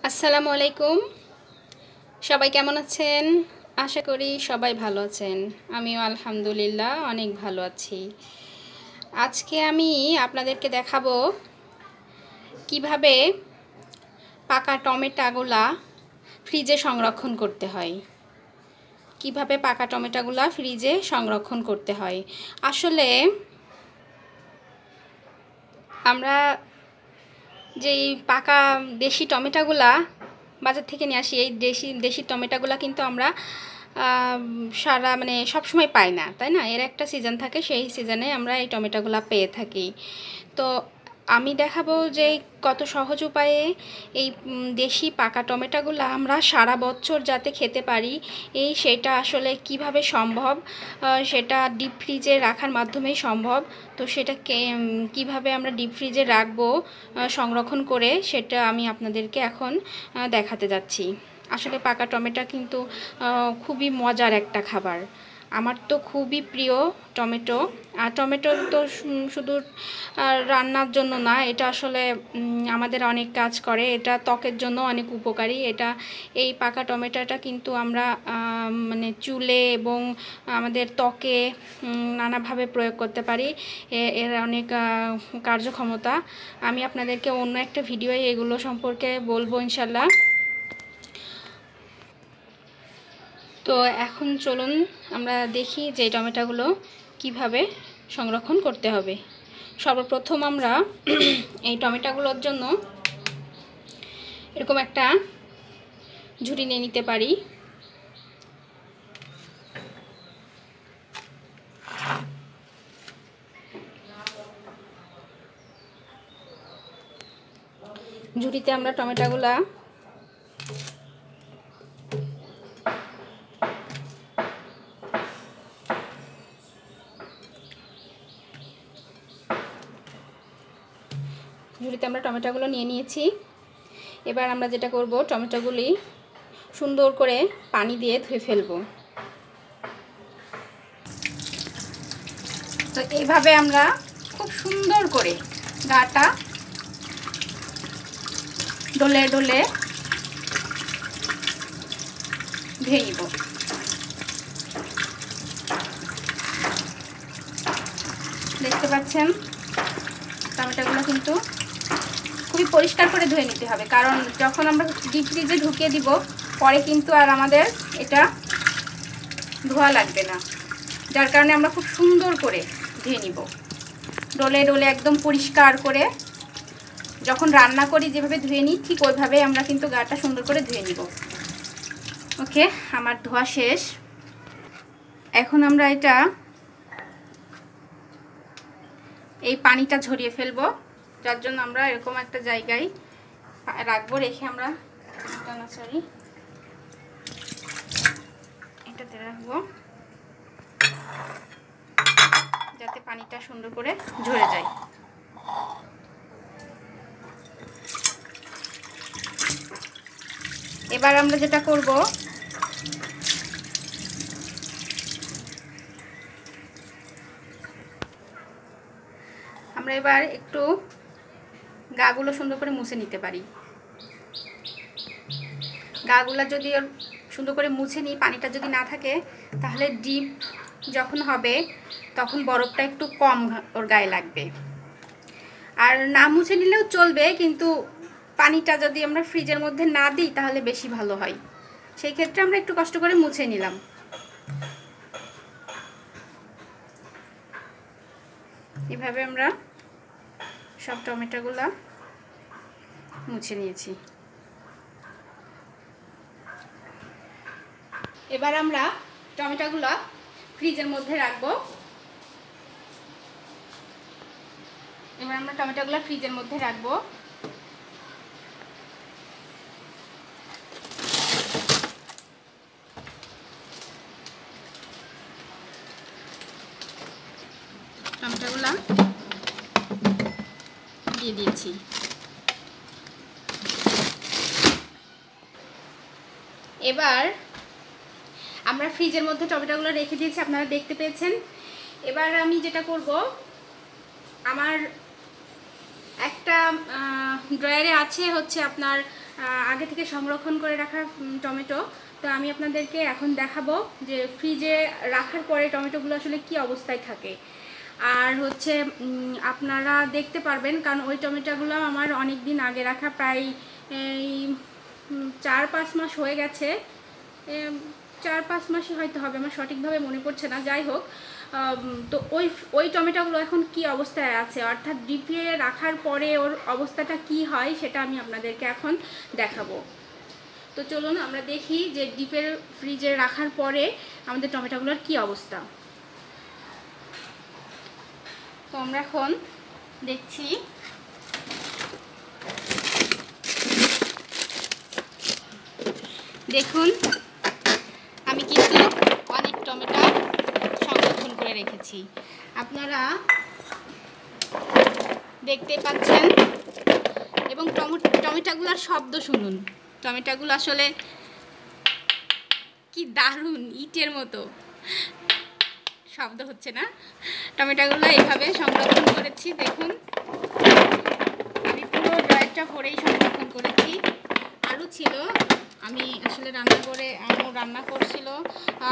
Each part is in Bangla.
আসসালামু আলাইকুম। সবাই কেমন আছেন? আশা করি সবাই ভালো আছেন। আমিও আলহামদুলিল্লাহ অনেক ভালো আছি। আজকে আমি আপনাদেরকে দেখাবো কিভাবে পাকা টমেটোগুলা ফ্রিজে সংরক্ষণ করতে হয়। কিভাবে পাকা টমেটোগুলা ফ্রিজে সংরক্ষণ করতে হয়। আসলে আমরা যেই পাকা দেশি টমেটোগুলা বাজার থেকে নিয়ে আসি, এই দেশি টমেটোগুলো কিন্তু আমরা সারা সব সময় পাই না, তাই না? এর একটা সিজন থাকে, সেই সিজনে আমরা এই টমেটোগুলো পেয়ে থাকি। তো আমি দেখাবো যে কত সহজ উপায়ে এই দেশি পাকা টমেটোগুলো আমরা সারা বছর যাতে খেতে পারি, সেটা আসলে কিভাবে সম্ভব, সেটা ডিপ ফ্রিজে রাখার মাধ্যমেই সম্ভব। তো সেটা কিভাবে আমরা ডিপ ফ্রিজে রাখবো সংরক্ষণ করে, সেটা আমি আপনাদেরকে এখন দেখাতে যাচ্ছি। আসলে পাকা টমেটো কিন্তু খুবই মজার একটা খাবার। আমার তো খুবই প্রিয় টমেটো। আর টমেটো তো শুধু রান্নার জন্য না, এটা আসলে আমাদের অনেক কাজ করে। এটা ত্বকের জন্য অনেক উপকারী। এই পাকা টমেটোটা কিন্তু আমরা চুলে এবং আমাদের ত্বকে নানাভাবে প্রয়োগ করতে পারি। এর অনেক কার্যক্ষমতা। আমি আপনাদেরকে অন্য একটা ভিডিওয়ে এগুলো সম্পর্কে বলবো ইনশাল্লাহ। তো এখন চলুন আমরা দেখি যে টমেটোগুলো কিভাবে সংরক্ষণ করতে হবে। সর্বপ্রথম আমরা এই টমেটোগুলোর জন্য এরকম একটা ঝুড়ি নিয়ে নিতে পারি। ঝুড়িতে আমরা টমেটোগুলা টমেটোগুলো নিয়ে নিয়েছি। এবার আমরা যেটা করব, টমেটোগুলি সুন্দর করে পানি দিয়ে ধুয়ে ফেলবো। তো এইভাবে আমরা খুব সুন্দর করে গাটা ডলে ডলে ধুয়ে নিব। দেখতে পাচ্ছেন টমেটোগুলো কিন্তু খুবই পরিষ্কার করে ধুয়ে নিতে হবে, কারণ যখন আমরা ডিপ ফ্রিজে ঢুকিয়ে দিব পরে কিন্তু আর আমাদের এটা ধোয়া লাগবে না। যার কারণে আমরা খুব সুন্দর করে ধুয়ে নিব, ডলে ডলে একদম পরিষ্কার করে। যখন রান্না করি যেভাবে ধুয়ে নিই, ঠিক ওইভাবে আমরা কিন্তু গাটা সুন্দর করে ধুয়ে নিব। ওকে, আমার ধোয়া শেষ। এখন আমরা এই পানিটা ঝরিয়ে ফেলবো, যার জন্য আমরা এরকম একটা জায়গায় রাখবো। রেখে আমরা এটাতে রাখবো যাতে পানিটা সুন্দর করে ঝরে যায়। এবার আমরা যেটা করব, আমরা এবার একটু গাগুলো সুন্দর করে মুছে নিতে পারি। গাগুলো যদি সুন্দর করে মুছে নিই, পানিটা যদি না থাকে, তাহলে ডিপ যখন হবে তখন বরফটা একটু কম ওর গায়ে লাগবে। আর না মুছে নিলেও চলবে, কিন্তু পানিটা যদি আমরা ফ্রিজের মধ্যে না দিই তাহলে বেশি ভালো হয়। সেই ক্ষেত্রে আমরা একটু কষ্ট করে মুছে নিলাম। এভাবে আমরা সব টমেটোগুলো মুছে নিয়েছি। এবার আমরা টমেটোগুলো ফ্রিজের মধ্যে রাখবো। টমেটোগুলো দিয়ে দিয়েছি। এবার আমরা ফ্রিজের মধ্যে টমেটোগুলো রেখে দিয়েছি, আপনারা দেখতে পেয়েছেন। এবার আমি যেটা করব, আমার একটা ড্রয়ারে আছে হচ্ছে আপনার আগে থেকে সংরক্ষণ করে রাখা টমেটো। তো আমি আপনাদেরকে এখন দেখাবো যে ফ্রিজে রাখার পরে টমেটোগুলো আসলে কি অবস্থায় থাকে। আর হচ্ছে আপনারা দেখতে পারবেন, কারণ ওই টমেটোগুলো আমার অনেক দিন আগে রাখা, প্রায় এই 4-5 মাস হয়ে গেছে, 4-5 মাসই হয়তো হবে, আমার সঠিকভাবে মনে পড়ছে না। যাই হোক, তো ওই টমেটোগুলো এখন কি অবস্থায় আছে, অর্থাৎ ডিপে রাখার পরে ওর অবস্থাটা কি হয় সেটা আমি আপনাদেরকে এখন দেখাবো। তো চলুন আমরা দেখি যে ডিপের ফ্রিজে রাখার পরে আমাদের টমেটোগুলোর কি অবস্থা। তো আমরা এখন দেখছি, দেখুন আমি কিন্তু অনেক টমেটো সংরক্ষণ করে রেখেছি, আপনারা দেখতে পাচ্ছেন। এবং টমেটোগুলোর শব্দ শুনুন, টমেটোগুলো আসলে কি দারুণ, ইটের মতো শব্দ হচ্ছে না? টমেটোগুলো এইভাবে সংরক্ষণ করেছি, দেখুন আমি পুরো ড্রয়ারটা ভরেই সংরক্ষণ করেছি। আলু ছিল, আমি আসলে রান্না করে রান্না করছিল।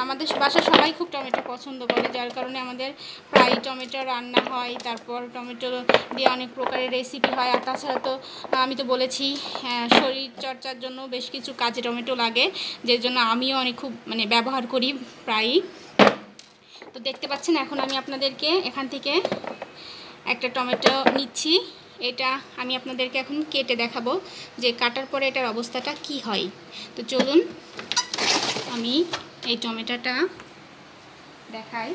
আমাদের বাসায় সবাই খুব টমেটো পছন্দ করে, যার কারণে আমাদের প্রায় টমেটো রান্না হয়, তারপর টমেটো দিয়ে অনেক প্রকারের রেসিপি হয়। আর তাছাড়া তো আমি তো বলেছি শরীর চর্চার জন্য বেশ কিছু কাজে টমেটো লাগে, যে জন্য আমিও অনেক খুব ব্যবহার করি প্রায়ই। তো দেখতে পাচ্ছেন এখন আমি আপনাদেরকে এখান থেকে একটা টমেটো নিচ্ছি, এটা আমি আপনাদেরকে এখন কেটে দেখাবো যে কাটার পরে এটার অবস্থাটা কি হয়। তো চলুন আমি এই টমেটোটা দেখাই।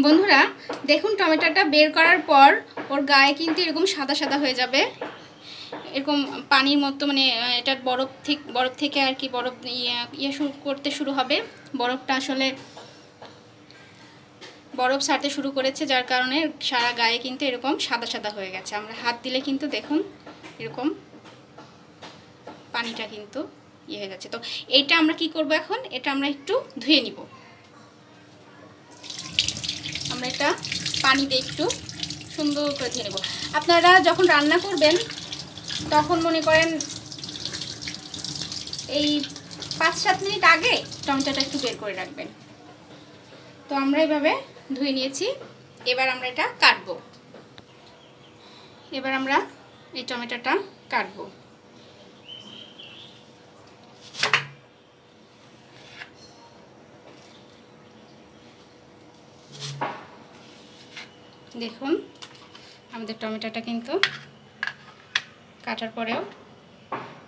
বন্ধুরা দেখুন, টমেটোটা বের করার পর ওর গায়ে কিন্তু এরকম সাদা সাদা হয়ে যাবে, এরকম পানির মতো, এটা বরফ থেকে আর কি বরফ করতে শুরু হবে। বরফটা আসলে বরফ ছাড়তে শুরু করেছে, যার কারণে সারা গায়ে কিন্তু এরকম সাদা সাদা হয়ে গেছে। আমরা হাত দিলে কিন্তু দেখুন এরকম পানিটা কিন্তু হয়ে যাচ্ছে। তো এইটা আমরা কি করব এখন, এটা আমরা একটু ধুয়ে নিব। আমরা এটা পানি দিয়ে একটু সুন্দর করে ধুয়ে নেব। আপনারা যখন রান্না করবেন তখন মনে করেন এই 5-7 মিনিট আগে টমেটোটা একটু বের করে রাখবেন। তো আমরা এইভাবে ধুয়ে নিয়েছি, এবার আমরা এটা কাটবো। এবার আমরা এই টমেটোটা কাটবো। দেখুন আমাদের টমেটোটা কিন্তু কাটার পরেও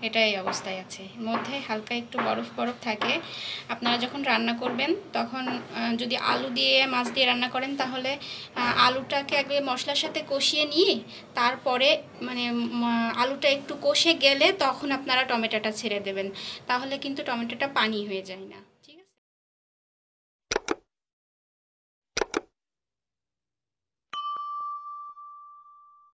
এটা এই অবস্থায় আছে, মধ্যে হালকা একটু বরফ থাকে। আপনারা যখন রান্না করবেন তখন যদি আলু দিয়ে মাছ দিয়ে রান্না করেন, তাহলে আলুটাকে আগে মশলার সাথে কষিয়ে নিয়ে তারপরে আলুটা একটু কষে গেলে তখন আপনারা টমেটোটা ছেড়ে দেবেন, তাহলে কিন্তু টমেটোটা পানি হয়ে যায় না।